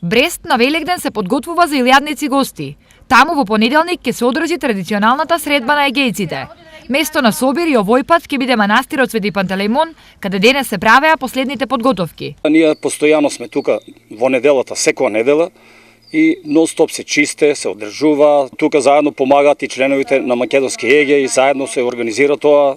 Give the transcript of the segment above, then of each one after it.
Брест на Великден се подготвува за илјадници гости. Таму во понеделник ќе се одржи традиционалната средба на егејците. Место на собир и овој пат ќе биде манастирот Свети Пантелеймон, каде денес се правеа последните подготовки. Ние постојано сме тука во неделата, секоја недела, и нон-стоп се чисте, се одржува. Тука заедно помагаат и членовите на македонски ЕГЕ и заедно се организира тоа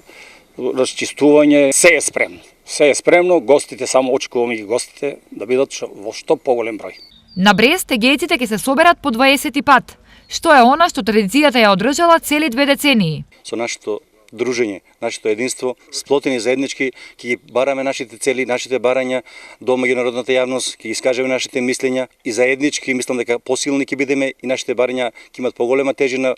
расчистување. Се е спремно. Се е спремно, гостите само очекуваме ги гостите да бидат во што поголем број. На Брест егејците ќе се соберат по 20 пат, што е она што традицијата ја одржала цели 2 децении. Со нашето дружење, нашето единство, сплотени заеднички, ќе ги бараме нашите цели, нашите барања до меѓународната јавност, ќе ги скажеме нашите мислења и заеднички мислам дека посилни ќе бидеме и нашите барања ќе имат поголема тежина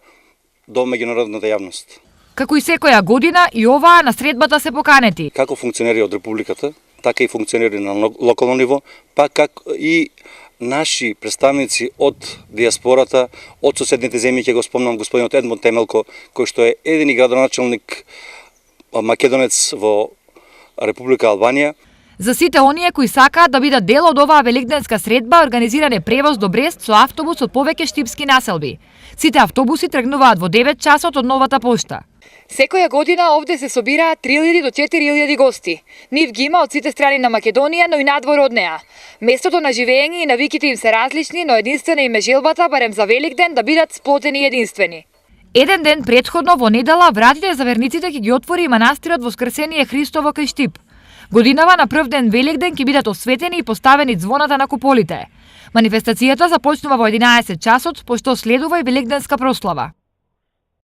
до меѓународната јавност. Како и секоја година, и оваа на средбата се поканети. Како функционери од Републиката, така и функционери на локално ниво, па како и наши представници од диаспората, од соседните земји, ќе го спомнам господинот Едмон Темелко, кој што е едини градоначалник македонец во Република Албанија. За сите оние кои сакаат да бидат дел од оваа великденска средба, организиран е превоз до Брест со автобус од повеќе штипски населби. Сите автобуси тргнуваат во 9 часот од новата пошта. Секоја година овде се собираат 3000 до 4000 гости. Нив ги има од сите страни на Македонија, но и надвор од неа. Местото на живење и навиките им се различни, но единствена им е желбата барем за Великден да бидат сплотени и единствени. Еден ден предходно во недела вратите за верниците ќе ги отвори и манастирот Воскресение Христово кај Штип. Годинава на прв ден Великден ќе бидат осветени и поставени звоната на куполите. Манифестацијата започнува во 11 часот, пошто следува и великденска прослава.